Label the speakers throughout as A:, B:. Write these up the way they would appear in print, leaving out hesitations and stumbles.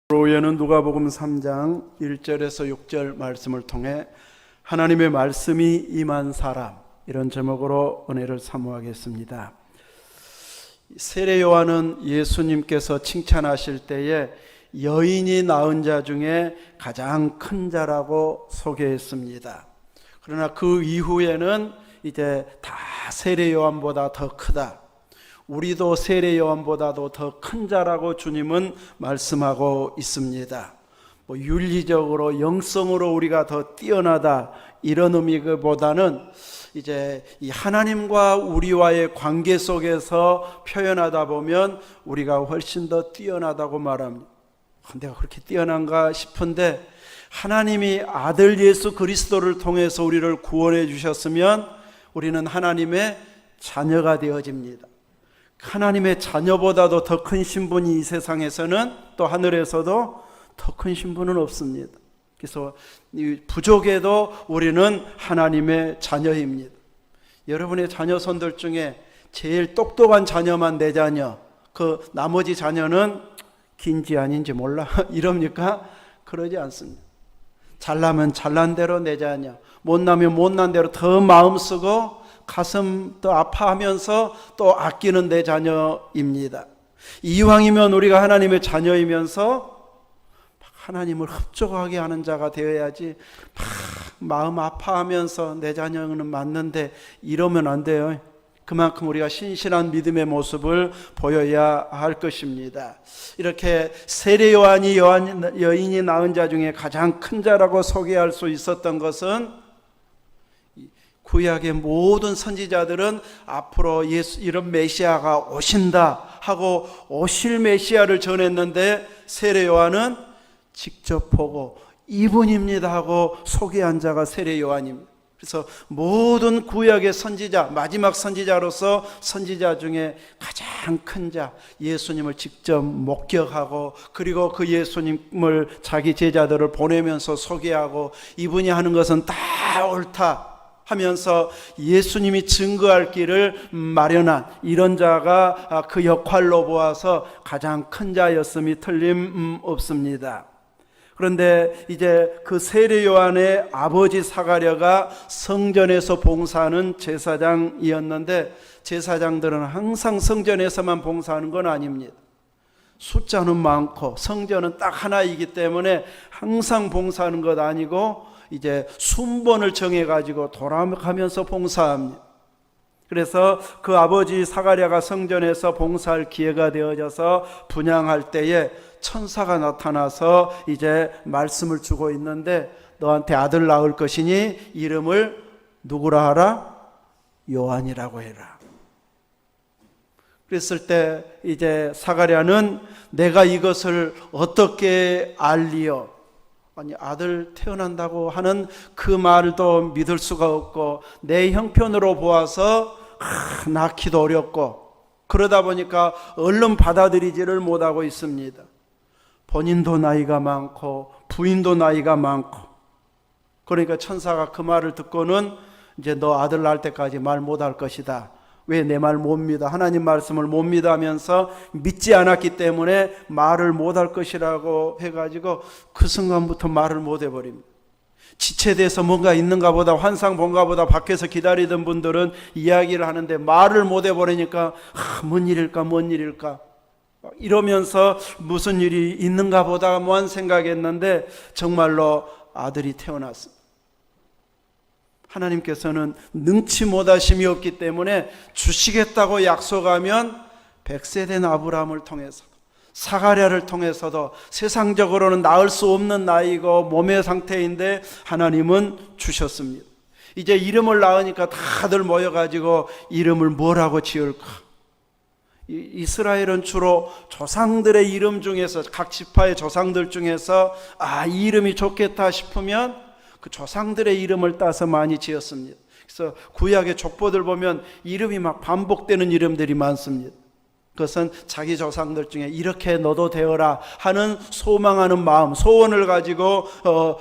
A: 로에는 누가복음 3장 1절에서 6절 말씀을 통해 하나님의 말씀이 임한 사람, 이런 제목으로 은혜를 사모하겠습니다. 세례 요한은 예수님께서 칭찬하실 때에 여인이 낳은 자 중에 가장 큰 자라고 소개했습니다. 그러나 그 이후에는 이제 다 세례 요한보다 더 크다, 우리도 세례 요한보다도 더 큰 자라고 주님은 말씀하고 있습니다. 윤리적으로 영성으로 우리가 더 뛰어나다, 이런 의미보다는 이제 이 하나님과 우리와의 관계 속에서 표현하다 보면 우리가 훨씬 더 뛰어나다고 말합니다. 내가 그렇게 뛰어난가 싶은데, 하나님이 아들 예수 그리스도를 통해서 우리를 구원해 주셨으면 우리는 하나님의 자녀가 되어집니다. 하나님의 자녀보다도 더 큰 신분이 이 세상에서는, 또 하늘에서도 더 큰 신분은 없습니다. 그래서 부족해도 우리는 하나님의 자녀입니다. 여러분의 자녀손들 중에 제일 똑똑한 자녀만 내 자녀, 그 나머지 자녀는 긴지 아닌지 몰라 이럽니까? 그러지 않습니다. 잘나면 잘난 대로 내 자녀, 못나면 못난 대로 더 마음 쓰고 가슴 또 아파하면서 또 아끼는 내 자녀입니다. 이왕이면 우리가 하나님의 자녀이면서 하나님을 흡족하게 하는 자가 되어야지, 마음 아파하면서 내 자녀는 맞는데 이러면 안 돼요. 그만큼 우리가 신실한 믿음의 모습을 보여야 할 것입니다. 이렇게 세례 요한이 여인이 낳은 자 중에 가장 큰 자라고 소개할 수 있었던 것은, 구약의 모든 선지자들은 앞으로 이런 메시아가 오신다 하고 오실 메시아를 전했는데, 세례 요한은 직접 보고 이분입니다 하고 소개한 자가 세례 요한입니다. 그래서 모든 구약의 선지자, 마지막 선지자로서 선지자 중에 가장 큰 자, 예수님을 직접 목격하고, 그리고 그 예수님을 자기 제자들을 보내면서 소개하고, 이분이 하는 것은 다 옳다 하면서 예수님이 증거할 길을 마련한 이런 자가 그 역할로 보아서 가장 큰 자였음이 틀림없습니다. 그런데 이제 그 세례 요한의 아버지 사가랴가 성전에서 봉사하는 제사장이었는데, 제사장들은 항상 성전에서만 봉사하는 건 아닙니다. 숫자는 많고 성전은 딱 하나이기 때문에 항상 봉사하는 것 아니고, 이제 순번을 정해가지고 돌아가면서 봉사합니다. 그래서 그 아버지 사가랴가 성전에서 봉사할 기회가 되어져서 분향할 때에 천사가 나타나서 이제 말씀을 주고 있는데, 너한테 아들 낳을 것이니 이름을 누구라 하라? 요한이라고 해라. 그랬을 때 이제 사가랴는 내가 이것을 어떻게 알리요? 아니, 아들 태어난다고 하는 그 말도 믿을 수가 없고, 내 형편으로 보아서 낳기도 어렵고, 그러다 보니까 얼른 받아들이지를 못하고 있습니다. 본인도 나이가 많고 부인도 나이가 많고, 그러니까 천사가 그 말을 듣고는 이제 너 아들 낳을 때까지 말 못할 것이다. 왜 내 말 못 믿어? 하나님 말씀을 못 믿으면서 믿지 않았기 때문에 말을 못할 것이라고 해가지고 그 순간부터 말을 못 해버립니다. 지체돼서 뭔가 있는가 보다, 환상 본가 보다 밖에서 기다리던 분들은 이야기를 하는데 말을 못 해버리니까 뭔 일일까 이러면서 무슨 일이 있는가 보다만 생각했는데, 정말로 아들이 태어났습니다. 하나님께서는 능치 못하심이 없기 때문에 주시겠다고 약속하면 100세 된 아브라함을 통해서, 사가랴를 통해서도, 세상적으로는 낳을 수 없는 나이고 몸의 상태인데 하나님은 주셨습니다. 이제 이름을 낳으니까 다들 모여가지고 이름을 뭐라고 지을까? 이스라엘은 주로 조상들의 이름 중에서, 각 지파의 조상들 중에서 이 이름이 좋겠다 싶으면 그 조상들의 이름을 따서 많이 지었습니다. 그래서 구약의 족보들 보면 이름이 막 반복되는 이름들이 많습니다. 그것은 자기 조상들 중에 이렇게 너도 되어라 하는 소망하는 마음, 소원을 가지고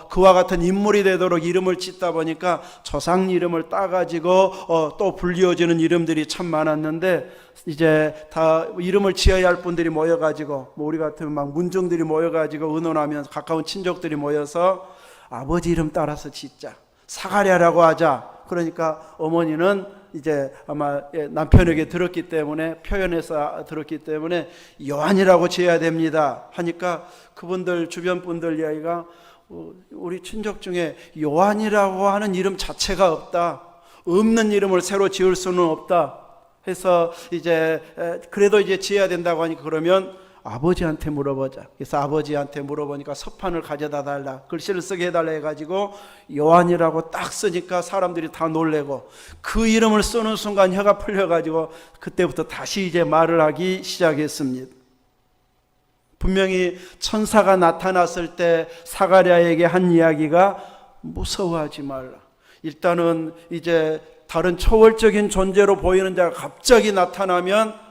A: 그와 같은 인물이 되도록 이름을 짓다 보니까 조상 이름을 따가지고 또 불리워지는 이름들이 참 많았는데, 이제 다 이름을 지어야 할 분들이 모여가지고, 뭐 우리 같은 막 문중들이 모여가지고 의논하면서 가까운 친족들이 모여서 아버지 이름 따라서 짓자, 사가랴라고 하자. 그러니까 어머니는 이제 아마 남편에게 들었기 때문에, 표현해서 들었기 때문에 요한이라고 지어야 됩니다 하니까 그분들 주변 분들 이야기가 우리 친족 중에 요한이라고 하는 이름 자체가 없다, 없는 이름을 새로 지을 수는 없다 해서 이제 그래도 이제 지어야 된다고 하니까 그러면 아버지한테 물어보자. 그래서 아버지한테 물어보니까 서판을 가져다 달라, 글씨를 쓰게 해달라 해가지고 요한이라고 딱 쓰니까 사람들이 다 놀래고, 그 이름을 쓰는 순간 혀가 풀려가지고 그때부터 다시 이제 말을 하기 시작했습니다. 분명히 천사가 나타났을 때 사가랴에게 한 이야기가 무서워하지 말라. 일단은 이제 다른 초월적인 존재로 보이는 자가 갑자기 나타나면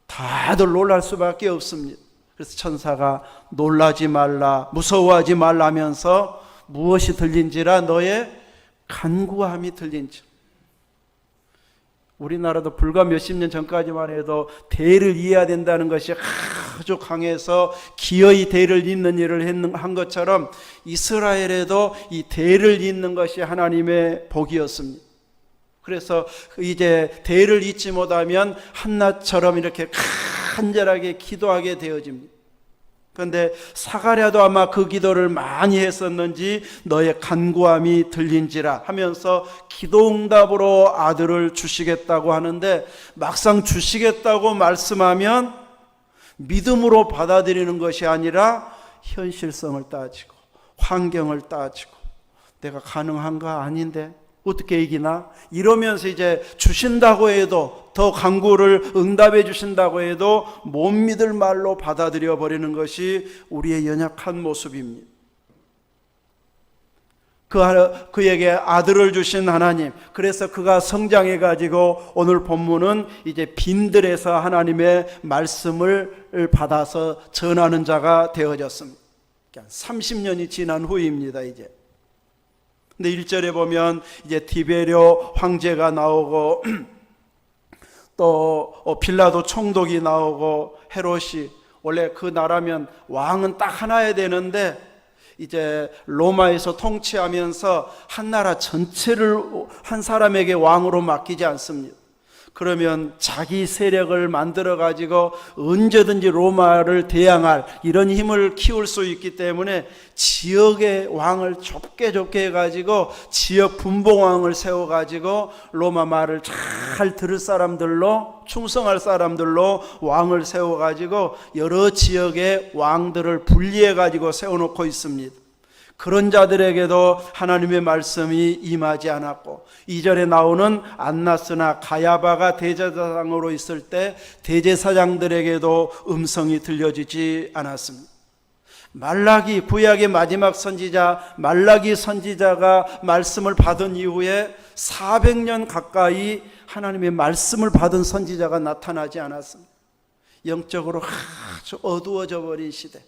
A: 다들 놀랄 수밖에 없습니다. 그래서 천사가 놀라지 말라, 무서워하지 말라 하면서 무엇이 들린지라 너의 간구함이 들린지. 우리나라도 불과 몇십 년 전까지만 해도 대를 이어야 된다는 것이 아주 강해서 기어이 대를 잇는 일을 한 것처럼 이스라엘에도 이 대를 잇는 것이 하나님의 복이었습니다. 그래서 이제 대를 잇지 못하면 한나처럼 이렇게 간절하게 기도하게 되어집니다. 그런데 사가랴도 아마 그 기도를 많이 했었는지 너의 간구함이 들린지라 하면서 기도응답으로 아들을 주시겠다고 하는데, 막상 주시겠다고 말씀하면 믿음으로 받아들이는 것이 아니라 현실성을 따지고 환경을 따지고 내가 가능한가, 아닌데 어떻게 이기나, 이러면서 이제 주신다고 해도, 더 간구를 응답해 주신다고 해도 못 믿을 말로 받아들여 버리는 것이 우리의 연약한 모습입니다. 그에게 아들을 주신 하나님, 그래서 그가 성장해 가지고 오늘 본문은 이제 빈들에서 하나님의 말씀을 받아서 전하는 자가 되어졌습니다. 30년이 지난 후입니다. 이제 근데 1절에 보면 이제 디베료 황제가 나오고 또 빌라도 총독이 나오고 헤롯이, 원래 그 나라면 왕은 딱 하나야 되는데 이제 로마에서 통치하면서 한 나라 전체를 한 사람에게 왕으로 맡기지 않습니다. 그러면 자기 세력을 만들어 가지고 언제든지 로마를 대항할 이런 힘을 키울 수 있기 때문에 지역의 왕을 좁게 해가지고 지역 분봉왕을 세워가지고 로마 말을 잘 들을 사람들로, 충성할 사람들로 왕을 세워가지고 여러 지역의 왕들을 분리해가지고 세워놓고 있습니다. 그런 자들에게도 하나님의 말씀이 임하지 않았고, 2절에 나오는 안나스나 가야바가 대제사장으로 있을 때 대제사장들에게도 음성이 들려지지 않았습니다. 말라기, 구약의 마지막 선지자 말라기 선지자가 말씀을 받은 이후에 400년 가까이 하나님의 말씀을 받은 선지자가 나타나지 않았습니다. 영적으로 아주 어두워져 버린 시대,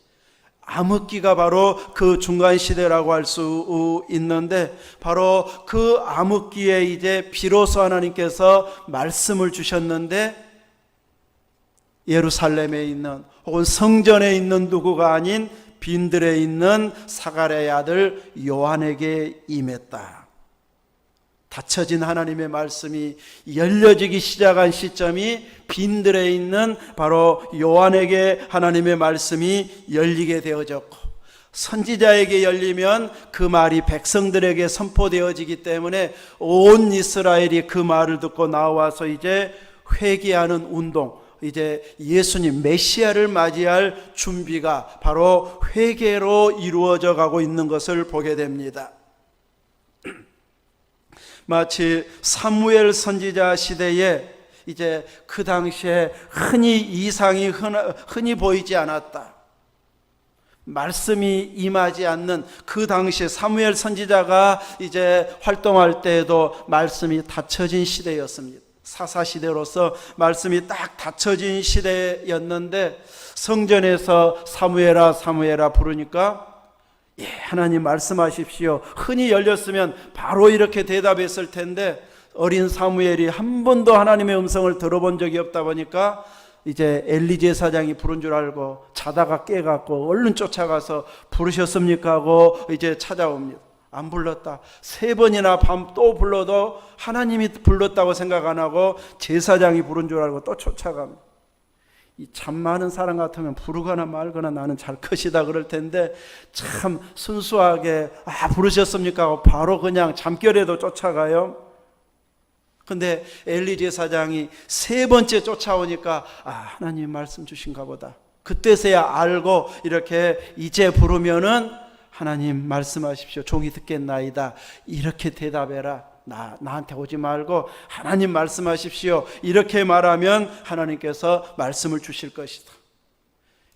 A: 암흑기가 바로 그 중간 시대라고 할 수 있는데, 바로 그 암흑기에 이제 비로소 하나님께서 말씀을 주셨는데, 예루살렘에 있는 혹은 성전에 있는 누구가 아닌 빈들에 있는 사가랴의 아들 요한에게 임했다. 닫혀진 하나님의 말씀이 열려지기 시작한 시점이 빈들에 있는 바로 요한에게 하나님의 말씀이 열리게 되어졌고, 선지자에게 열리면 그 말이 백성들에게 선포되어지기 때문에 온 이스라엘이 그 말을 듣고 나와서 이제 회개하는 운동, 이제 예수님 메시아를 맞이할 준비가 바로 회개로 이루어져 가고 있는 것을 보게 됩니다. 마치 사무엘 선지자 시대에 이제 그 당시에 흔히 이상이 흔히 보이지 않았다, 말씀이 임하지 않는 그 당시에 사무엘 선지자가 이제 활동할 때에도 말씀이 닫혀진 시대였습니다. 사사시대로서 말씀이 딱 닫혀진 시대였는데 성전에서 사무엘아 사무엘아 부르니까 예, 하나님 말씀하십시오. 흔히 열렸으면 바로 이렇게 대답했을 텐데 어린 사무엘이 한 번도 하나님의 음성을 들어본 적이 없다 보니까 이제 엘리 제사장이 부른 줄 알고 자다가 깨갖고 얼른 쫓아가서 부르셨습니까 하고 이제 찾아옵니다. 안 불렀다. 3번이나 밤 또 불러도 하나님이 불렀다고 생각 안 하고 제사장이 부른 줄 알고 또 쫓아갑니다. 이 참 많은 사람 같으면 부르거나 말거나 나는 잘 것이다 그럴 텐데 참 순수하게 부르셨습니까 하고 바로 그냥 잠결에도 쫓아가요. 근데 엘리 제사장이 3번째 쫓아오니까 하나님 말씀 주신가 보다. 그때서야 알고 이렇게 이제 부르면은 하나님 말씀하십시오. 종이 듣겠나이다. 이렇게 대답해라. 나한테 오지 말고 하나님 말씀하십시오. 이렇게 말하면 하나님께서 말씀을 주실 것이다.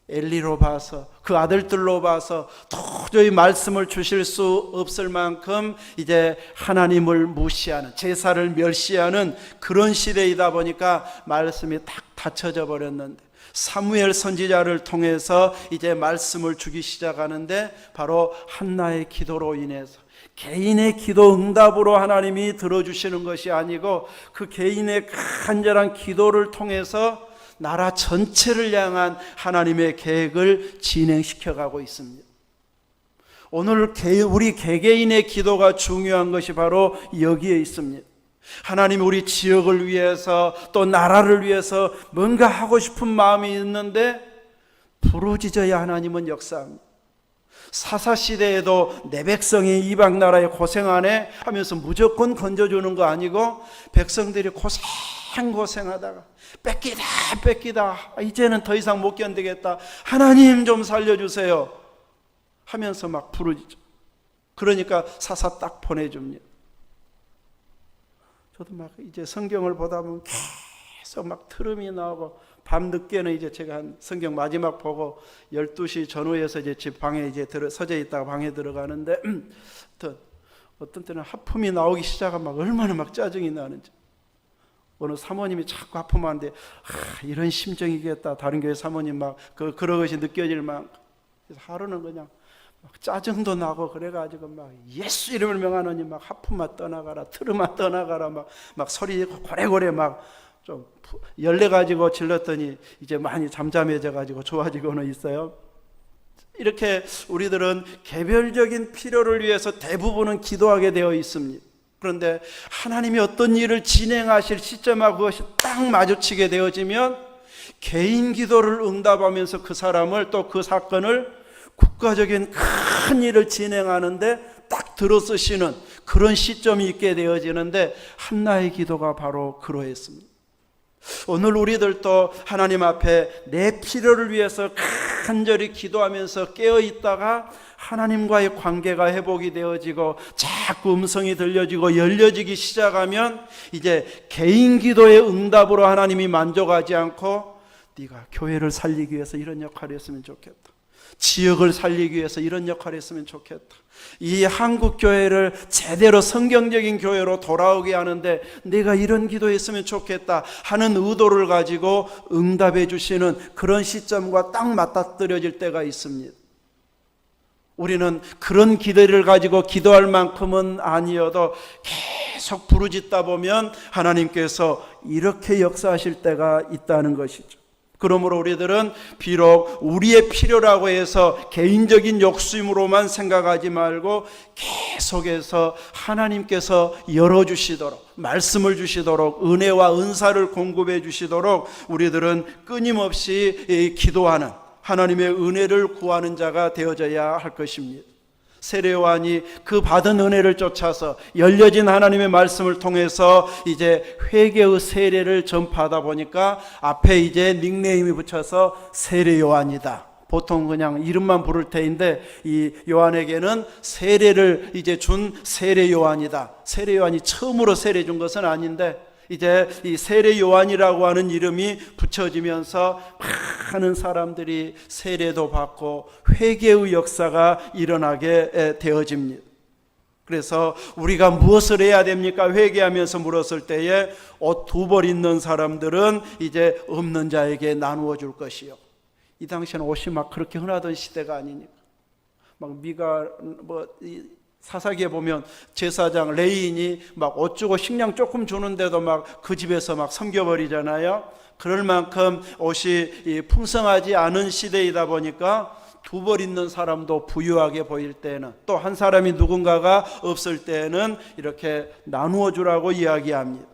A: 엘리로 봐서 그 아들들로 봐서 도저히 말씀을 주실 수 없을 만큼 이제 하나님을 무시하는 제사를 멸시하는 그런 시대이다 보니까 말씀이 딱 닫혀져 버렸는데 사무엘 선지자를 통해서 이제 말씀을 주기 시작하는데 바로 한나의 기도로 인해서 개인의 기도 응답으로 하나님이 들어주시는 것이 아니고 그 개인의 간절한 기도를 통해서 나라 전체를 향한 하나님의 계획을 진행시켜가고 있습니다. 오늘 우리 개개인의 기도가 중요한 것이 바로 여기에 있습니다. 하나님 우리 지역을 위해서 또 나라를 위해서 뭔가 하고 싶은 마음이 있는데 부르짖어야 하나님은 역사합니다. 사사시대에도 내 백성이 이방 나라에 고생하네 하면서 무조건 건져주는 거 아니고 백성들이 고생하다가 뺏기다 이제는 더 이상 못 견디겠다 하나님 좀 살려주세요 하면서 막 부르짖죠. 그러니까 사사 딱 보내줍니다. 저도 막 이제 성경을 보다 보면 계속 막 트름이 나오고 밤늦게는 이제 제가 한 성경 마지막 보고 12시 전후에서 이제 집 방에 이제 서재 있다가 방에 들어가는데 어떤 때는 하품이 나오기 시작하면 막 얼마나 막 짜증이 나는지. 어느 사모님이 자꾸 하품하는데 이런 심정이겠다. 다른 교회 사모님 막 그런 것이 느껴질 만큼. 그래서 하루는 그냥 막 짜증도 나고 그래가지고 막 예수 이름을 명하노니 막 하품만 떠나가라 트름만 떠나가라 막 소리 고래고래 막 좀 열내가지고 질렀더니 이제 많이 잠잠해져가지고 좋아지고는 있어요. 이렇게 우리들은 개별적인 필요를 위해서 대부분은 기도하게 되어 있습니다. 그런데 하나님이 어떤 일을 진행하실 시점하고 그것이 딱 마주치게 되어지면 개인 기도를 응답하면서 그 사람을 또 그 사건을 국가적인 큰 일을 진행하는데 딱 들어쓰시는 그런 시점이 있게 되어지는데 한나의 기도가 바로 그러했습니다. 오늘 우리들도 하나님 앞에 내 필요를 위해서 간절히 기도하면서 깨어있다가 하나님과의 관계가 회복이 되어지고 자꾸 음성이 들려지고 열려지기 시작하면 이제 개인 기도의 응답으로 하나님이 만족하지 않고 네가 교회를 살리기 위해서 이런 역할을 했으면 좋겠다. 지역을 살리기 위해서 이런 역할을 했으면 좋겠다. 이 한국 교회를 제대로 성경적인 교회로 돌아오게 하는데 내가 이런 기도했으면 좋겠다 하는 의도를 가지고 응답해 주시는 그런 시점과 딱 맞닥뜨려질 때가 있습니다. 우리는 그런 기대를 가지고 기도할 만큼은 아니어도 계속 부르짖다 보면 하나님께서 이렇게 역사하실 때가 있다는 것이죠. 그러므로 우리들은 비록 우리의 필요라고 해서 개인적인 욕심으로만 생각하지 말고 계속해서 하나님께서 열어주시도록 말씀을 주시도록 은혜와 은사를 공급해 주시도록 우리들은 끊임없이 기도하는 하나님의 은혜를 구하는 자가 되어져야 할 것입니다. 세례요한이 그 받은 은혜를 쫓아서 열려진 하나님의 말씀을 통해서 이제 회개의 세례를 전파하다 보니까 앞에 이제 닉네임이 붙여서 세례요한이다. 보통 그냥 이름만 부를 테인데 이 요한에게는 세례를 이제 준 세례요한이다. 세례요한이 처음으로 세례 준 것은 아닌데 이제 이 세례 요한이라고 하는 이름이 붙여지면서 많은 사람들이 세례도 받고 회개의 역사가 일어나게 되어집니다. 그래서 우리가 무엇을 해야 됩니까? 회개하면서 물었을 때에 옷 2벌 있는 사람들은 이제 없는 자에게 나누어 줄 것이요. 이 당시에는 옷이 막 그렇게 흔하던 시대가 아니니까. 막 미가 사사기에 보면 제사장 레인이 막 옷 주고 식량 조금 주는데도 막 그 집에서 막 섬겨버리잖아요. 그럴 만큼 옷이 풍성하지 않은 시대이다 보니까 2벌 있는 사람도 부유하게 보일 때는, 또 한 사람이 누군가가 없을 때는 이렇게 나누어 주라고 이야기합니다.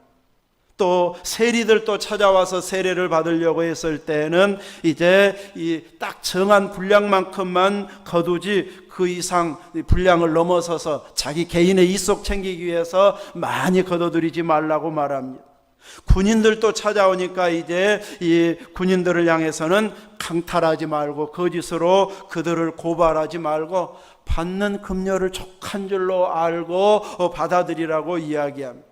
A: 또 세리들도 찾아와서 세례를 받으려고 했을 때는 이제 이 딱 정한 분량만큼만 거두지 그 이상 분량을 넘어서서 자기 개인의 이속 챙기기 위해서 많이 거둬들이지 말라고 말합니다. 군인들도 찾아오니까 이제 이 군인들을 향해서는 강탈하지 말고 거짓으로 그들을 고발하지 말고 받는 급료를 족한 줄로 알고 받아들이라고 이야기합니다.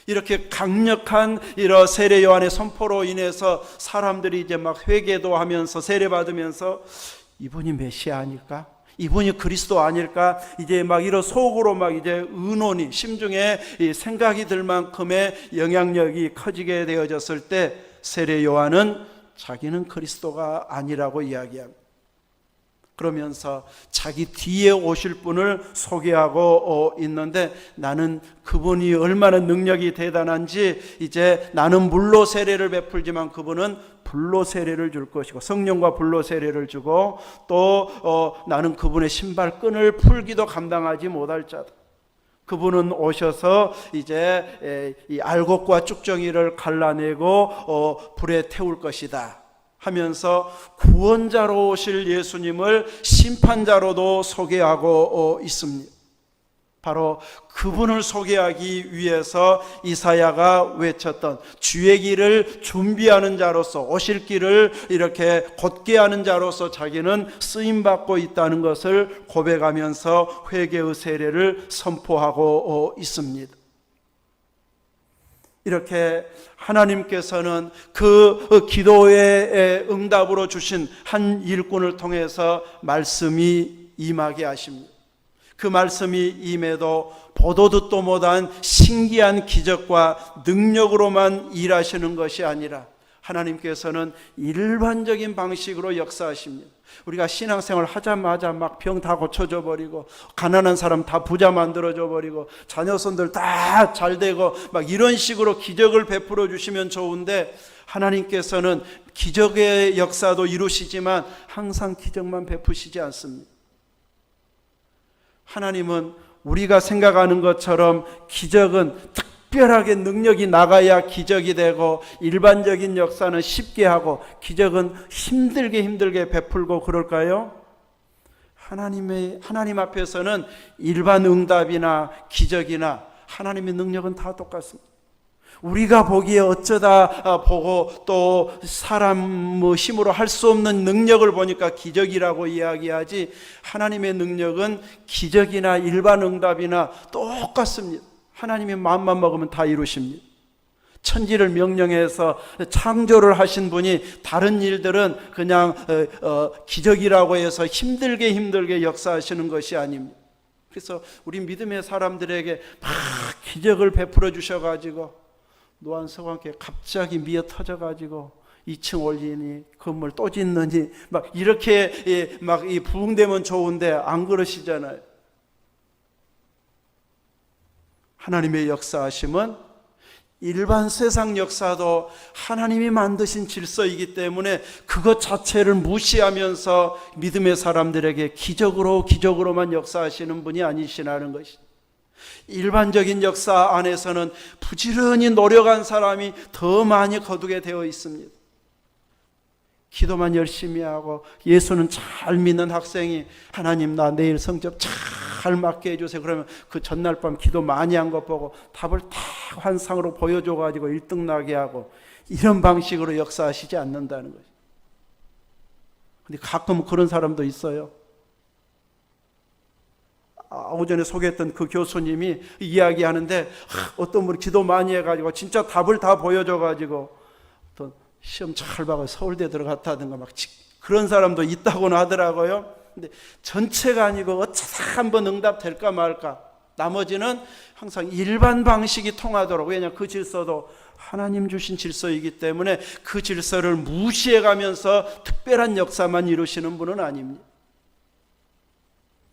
A: 이렇게 강력한 이런 세례 요한의 선포로 인해서 사람들이 이제 막 회개도 하면서 세례 받으면서 이분이 메시아 아닐까? 이분이 그리스도 아닐까? 이제 막 이런 속으로 막 이제 의논이 심중에 생각이 들 만큼의 영향력이 커지게 되어졌을 때 세례 요한은 자기는 그리스도가 아니라고 이야기합니다. 그러면서 자기 뒤에 오실 분을 소개하고 있는데, 나는 그분이 얼마나 능력이 대단한지, 이제 나는 물로 세례를 베풀지만 그분은 불로 세례를 줄 것이고 성령과 불로 세례를 주고, 또 나는 그분의 신발끈을 풀기도 감당하지 못할 자다. 그분은 오셔서 이제 이 알곡과 쭉정이를 갈라내고 불에 태울 것이다 하면서 구원자로 오실 예수님을 심판자로도 소개하고 있습니다. 바로 그분을 소개하기 위해서 이사야가 외쳤던 주의 길을 준비하는 자로서, 오실 길을 이렇게 곧게 하는 자로서 자기는 쓰임받고 있다는 것을 고백하면서 회개의 세례를 선포하고 있습니다. 이렇게 하나님께서는 그 기도의 응답으로 주신 한 일꾼을 통해서 말씀이 임하게 하십니다. 그 말씀이 임해도 보도 듣도 못한 신기한 기적과 능력으로만 일하시는 것이 아니라 하나님께서는 일반적인 방식으로 역사하십니다. 우리가 신앙생활 하자마자 막 병 다 고쳐줘 버리고, 가난한 사람 다 부자 만들어줘 버리고, 자녀손들 다 잘되고 막 이런 식으로 기적을 베풀어 주시면 좋은데, 하나님께서는 기적의 역사도 이루시지만 항상 기적만 베푸시지 않습니다. 하나님은 우리가 생각하는 것처럼 기적은 특별하게 능력이 나가야 기적이 되고, 일반적인 역사는 쉽게 하고 기적은 힘들게 베풀고 그럴까요? 하나님 앞에서는 일반 응답이나 기적이나 하나님의 능력은 다 똑같습니다. 우리가 보기에 어쩌다 보고 또 사람의 힘으로 할 수 없는 능력을 보니까 기적이라고 이야기하지, 하나님의 능력은 기적이나 일반 응답이나 똑같습니다. 하나님이 마음만 먹으면 다 이루십니다. 천지를 명령해서 창조를 하신 분이 다른 일들은 그냥 기적이라고 해서 힘들게 역사하시는 것이 아닙니다. 그래서 우리 믿음의 사람들에게 막 기적을 베풀어 주셔가지고 노안서관께 갑자기 미어 터져가지고 2층 올리니 건물 또 짓느니 막 이렇게 막 이 부흥되면 좋은데 안 그러시잖아요. 하나님의 역사하심은 일반 세상 역사도 하나님이 만드신 질서이기 때문에 그것 자체를 무시하면서 믿음의 사람들에게 기적으로만 역사하시는 분이 아니시라는 것입니다. 일반적인 역사 안에서는 부지런히 노력한 사람이 더 많이 거두게 되어 있습니다. 기도만 열심히 하고 예수는 잘 믿는 학생이 하나님 나 내일 성적 잘 맞게 해주세요. 그러면 그 전날 밤 기도 많이 한 것 보고 답을 다 환상으로 보여줘가지고 1등 나게 하고 이런 방식으로 역사하시지 않는다는 거죠. 근데 가끔 그런 사람도 있어요. 오전에 소개했던 그 교수님이 이야기하는데 어떤 분이 기도 많이 해가지고 진짜 답을 다 보여줘가지고 또 시험 잘 봐서 서울대 들어갔다든가 막 그런 사람도 있다고는 하더라고요. 근데 전체가 아니고 어쩌다 한번 응답될까 말까 나머지는 항상 일반 방식이 통하도록, 왜냐하면 그 질서도 하나님 주신 질서이기 때문에 그 질서를 무시해가면서 특별한 역사만 이루시는 분은 아닙니다.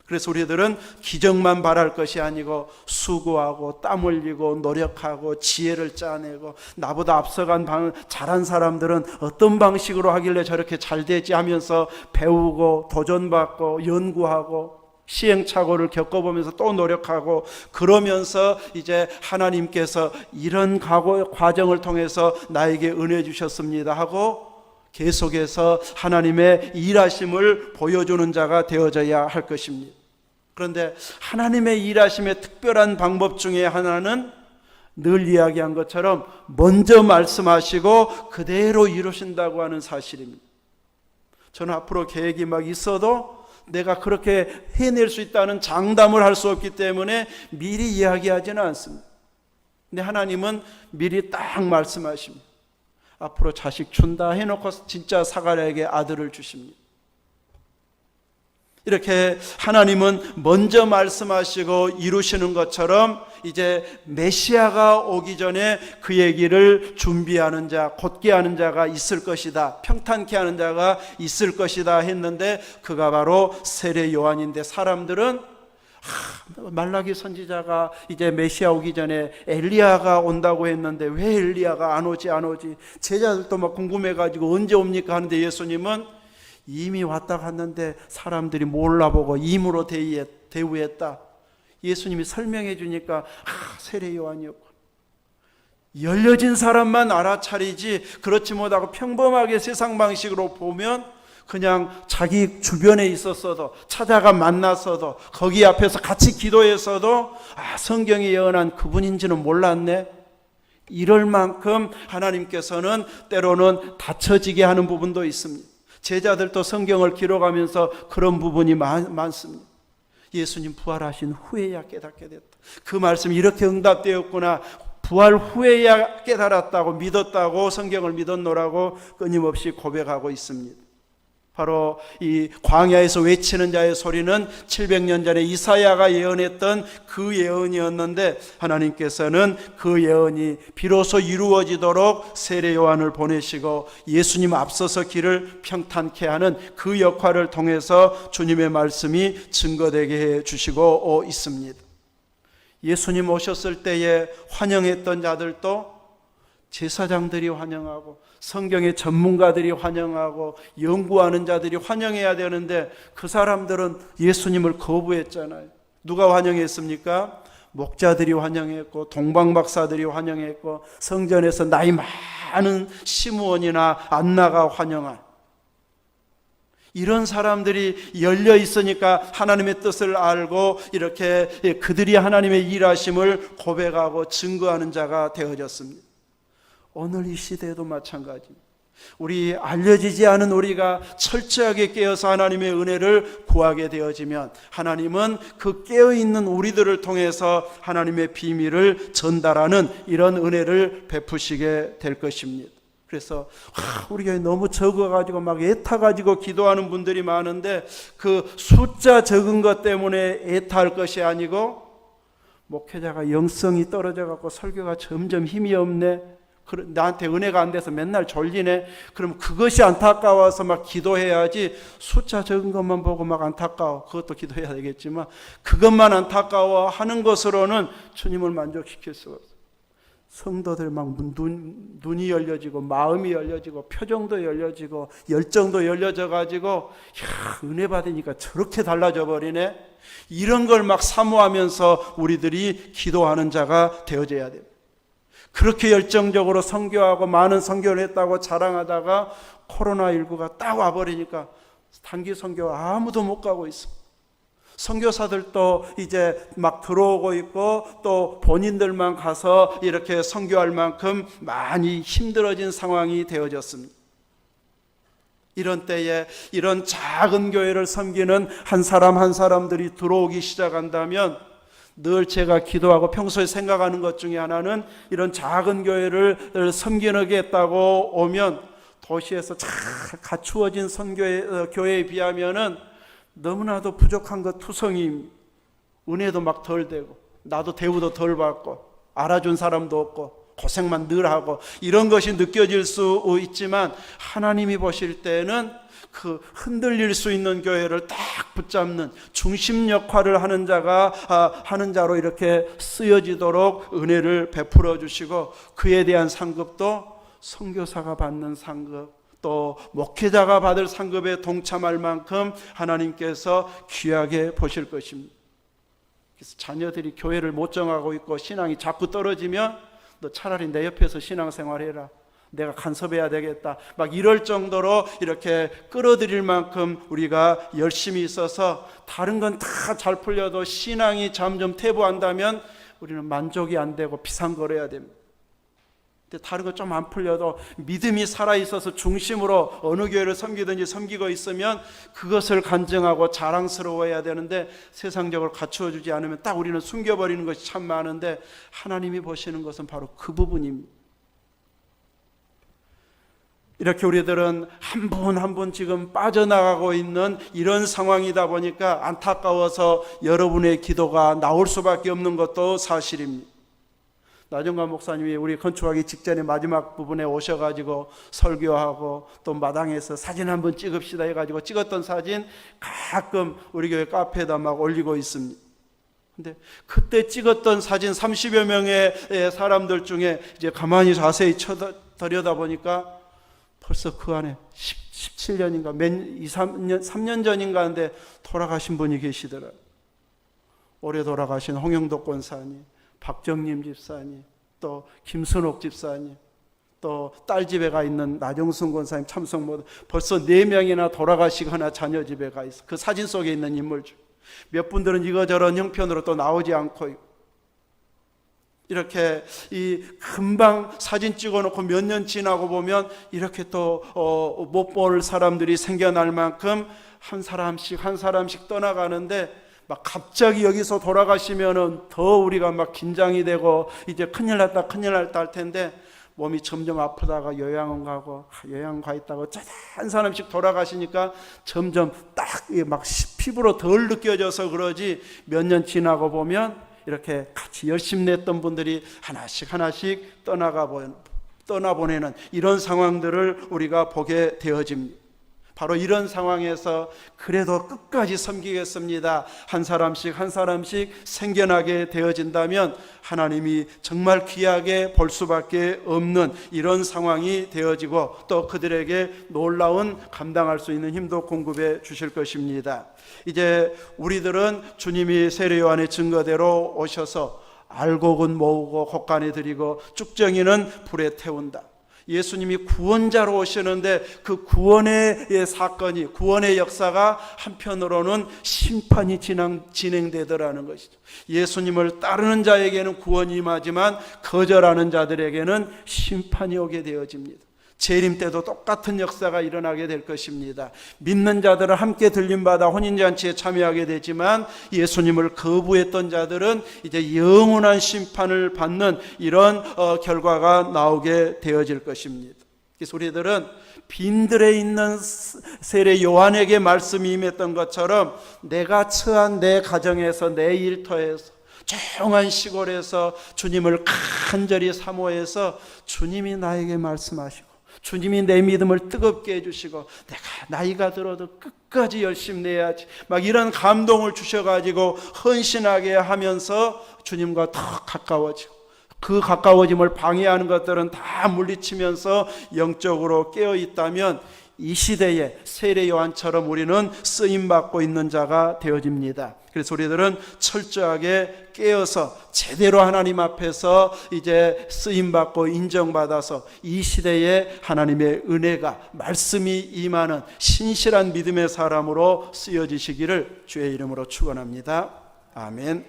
A: 그래서 우리들은 기적만 바랄 것이 아니고 수고하고 땀 흘리고 노력하고 지혜를 짜내고, 나보다 앞서간 잘한 사람들은 어떤 방식으로 하길래 저렇게 잘 되지 하면서 배우고 도전받고 연구하고 시행착오를 겪어보면서 또 노력하고, 그러면서 이제 하나님께서 이런 과정을 통해서 나에게 은혜 주셨습니다 하고 계속해서 하나님의 일하심을 보여주는 자가 되어져야 할 것입니다. 그런데 하나님의 일하심의 특별한 방법 중에 하나는 늘 이야기한 것처럼 먼저 말씀하시고 그대로 이루신다고 하는 사실입니다. 저는 앞으로 계획이 막 있어도 내가 그렇게 해낼 수 있다는 장담을 할 수 없기 때문에 미리 이야기하지는 않습니다. 근데 하나님은 미리 딱 말씀하십니다. 앞으로 자식 준다 해놓고 진짜 사가랴에게 아들을 주십니다. 이렇게 하나님은 먼저 말씀하시고 이루시는 것처럼 이제 메시아가 오기 전에 그 얘기를 준비하는 자, 곧게 하는 자가 있을 것이다, 평탄케 하는 자가 있을 것이다 했는데 그가 바로 세례 요한인데, 사람들은 말라기 선지자가 이제 메시아 오기 전에 엘리야가 온다고 했는데 왜 엘리야가 안 오지 제자들도 막 궁금해가지고 언제 옵니까 하는데, 예수님은 이미 왔다 갔는데 사람들이 몰라보고 임으로 대우했다. 예수님이 설명해 주니까 세례 요한이었고, 열려진 사람만 알아차리지 그렇지 못하고 평범하게 세상 방식으로 보면 그냥 자기 주변에 있었어도, 찾아가 만났어도, 거기 앞에서 같이 기도했어도 성경이 예언한 그분인지는 몰랐네, 이럴 만큼 하나님께서는 때로는 닫혀지게 하는 부분도 있습니다. 제자들도 성경을 기록하면서 그런 부분이 많습니다. 예수님 부활하신 후에야 깨닫게 됐다. 그 말씀이 이렇게 응답되었구나. 부활 후에야 깨달았다고, 믿었다고, 성경을 믿었노라고 끊임없이 고백하고 있습니다. 바로 이 광야에서 외치는 자의 소리는 700년 전에 이사야가 예언했던 그 예언이었는데, 하나님께서는 그 예언이 비로소 이루어지도록 세례 요한을 보내시고 예수님 앞서서 길을 평탄케 하는 그 역할을 통해서 주님의 말씀이 증거되게 해 주시고 있습니다. 예수님 오셨을 때에 환영했던 자들도 제사장들이 환영하고 성경의 전문가들이 환영하고 연구하는 자들이 환영해야 되는데, 그 사람들은 예수님을 거부했잖아요. 누가 환영했습니까? 목자들이 환영했고 동방박사들이 환영했고 성전에서 나이 많은 시므온이나 안나가 환영한, 이런 사람들이 열려 있으니까 하나님의 뜻을 알고 이렇게 그들이 하나님의 일하심을 고백하고 증거하는 자가 되어졌습니다. 오늘 이 시대에도 마찬가지입니다. 우리 알려지지 않은 우리가 철저하게 깨어서 하나님의 은혜를 구하게 되어지면, 하나님은 그 깨어있는 우리들을 통해서 하나님의 비밀을 전달하는 이런 은혜를 베푸시게 될 것입니다. 그래서 우리 교회 너무 적어가지고 막 애타가지고 기도하는 분들이 많은데, 그 숫자 적은 것 때문에 애타할 것이 아니고, 목회자가 영성이 떨어져갖고 설교가 점점 힘이 없네, 나한테 은혜가 안 돼서 맨날 졸리네, 그럼 그것이 안타까워서 막 기도해야지, 숫자 적은 것만 보고 막 안타까워, 그것도 기도해야 되겠지만 그것만 안타까워 하는 것으로는 주님을 만족시킬 수가 없어요. 성도들 막 눈이 열려지고 마음이 열려지고 표정도 열려지고 열정도 열려져 가지고 은혜 받으니까 저렇게 달라져 버리네, 이런 걸 막 사모하면서 우리들이 기도하는 자가 되어져야 됩니다. 그렇게 열정적으로 선교하고 많은 선교를 했다고 자랑하다가 코로나19가 딱 와버리니까 단기 선교 아무도 못 가고 있어. 선교사들도 이제 막 들어오고 있고 또 본인들만 가서 이렇게 선교할 만큼 많이 힘들어진 상황이 되어졌습니다. 이런 때에 이런 작은 교회를 섬기는 한 사람 한 사람들이 들어오기 시작한다면, 늘 제가 기도하고 평소에 생각하는 것 중에 하나는, 이런 작은 교회를 섬기겠다고 오면 도시에서 잘 갖추어진 교회에 비하면은 너무나도 부족한 것 투성이, 은혜도 막 덜 되고 나도 대우도 덜 받고 알아준 사람도 없고 고생만 늘 하고 이런 것이 느껴질 수 있지만 하나님이 보실 때는 그 흔들릴 수 있는 교회를 딱 붙잡는 중심 역할을 하는 자로 이렇게 쓰여지도록 은혜를 베풀어 주시고 그에 대한 상급도 선교사가 받는 상급 또 목회자가 받을 상급에 동참할 만큼 하나님께서 귀하게 보실 것입니다. 그래서 자녀들이 교회를 못 정하고 있고 신앙이 자꾸 떨어지면 너 차라리 내 옆에서 신앙생활해라. 내가 간섭해야 되겠다. 막 이럴 정도로 이렇게 끌어들일 만큼 우리가 열심히 있어서 다른 건 다 잘 풀려도 신앙이 점점 퇴보한다면 우리는 만족이 안 되고 비상거려야 됩니다. 근데 다른 거 좀 안 풀려도 믿음이 살아있어서 중심으로 어느 교회를 섬기든지 섬기고 있으면 그것을 간증하고 자랑스러워해야 되는데 세상적으로 갖추어 주지 않으면 딱 우리는 숨겨버리는 것이 참 많은데 하나님이 보시는 것은 바로 그 부분입니다. 이렇게 우리들은 한 분 한 분 지금 빠져나가고 있는 이런 상황이다 보니까 안타까워서 여러분의 기도가 나올 수밖에 없는 것도 사실입니다. 나정관 목사님이 우리 건축하기 직전에 마지막 부분에 오셔가지고 설교하고 또 마당에서 사진 한번 찍읍시다 해가지고 찍었던 사진 가끔 우리 교회 카페에다 막 올리고 있습니다. 근데 그때 찍었던 사진 30여 명의 사람들 중에 이제 가만히 자세히 들여다보니까 벌써 그 안에 17년인가 3년 전인가 하는데 돌아가신 분이 계시더라고요. 올해 돌아가신 홍영덕 권사님, 박정림 집사님, 또 김순옥 집사님, 또 딸 집에 가 있는 나정순 권사님 참석 모두 벌써 4명이나 돌아가시거나 자녀 집에 가 있어. 그 사진 속에 있는 인물 중 몇 분들은 이거저런 형편으로 또 나오지 않고 있고 이렇게 이 금방 사진 찍어놓고 몇 년 지나고 보면 이렇게 또 못 볼 사람들이 생겨날 만큼 한 사람씩 떠나가는데 막 갑자기 여기서 돌아가시면은 더 우리가 막 긴장이 되고 이제 큰일 났다 할 텐데 몸이 점점 아프다가 요양원 가고 요양원 가 있다가 한 사람씩 돌아가시니까 점점 딱 막 피부로 덜 느껴져서 그러지 몇 년 지나고 보면 이렇게 같이 열심히 냈던 분들이 하나씩 떠나보내는 이런 상황들을 우리가 보게 되어집니다. 바로 이런 상황에서 그래도 끝까지 섬기겠습니다. 한 사람씩 생겨나게 되어진다면 하나님이 정말 귀하게 볼 수밖에 없는 이런 상황이 되어지고 또 그들에게 놀라운 감당할 수 있는 힘도 공급해 주실 것입니다. 이제 우리들은 주님이 세례 요한의 증거대로 오셔서 알곡은 모으고 곡간에 들이고 쭉정이는 불에 태운다. 예수님이 구원자로 오시는데 그 구원의 사건이 구원의 역사가 한편으로는 심판이 진행되더라는 것이죠. 예수님을 따르는 자에게는 구원이 임하지만 거절하는 자들에게는 심판이 오게 되어집니다. 재림 때도 똑같은 역사가 일어나게 될 것입니다. 믿는 자들은 함께 들림받아 혼인잔치에 참여하게 되지만 예수님을 거부했던 자들은 이제 영원한 심판을 받는 이런 결과가 나오게 되어질 것입니다. 그래서 우리들은 빈들에 있는 세례 요한에게 말씀이 임했던 것처럼 내가 처한 내 가정에서 내 일터에서 조용한 시골에서 주님을 간절히 사모해서 주님이 나에게 말씀하시고 주님이 내 믿음을 뜨겁게 해주시고 내가 나이가 들어도 끝까지 열심히 내야지 막 이런 감동을 주셔가지고 헌신하게 하면서 주님과 더 가까워지고 그 가까워짐을 방해하는 것들은 다 물리치면서 영적으로 깨어있다면 이 시대에 세례 요한처럼 우리는 쓰임받고 있는 자가 되어집니다. 그래서 우리들은 철저하게 깨어서 제대로 하나님 앞에서 이제 쓰임받고 인정받아서 이 시대에 하나님의 은혜가 말씀이 임하는 신실한 믿음의 사람으로 쓰여지시기를 주의 이름으로 축원합니다. 아멘.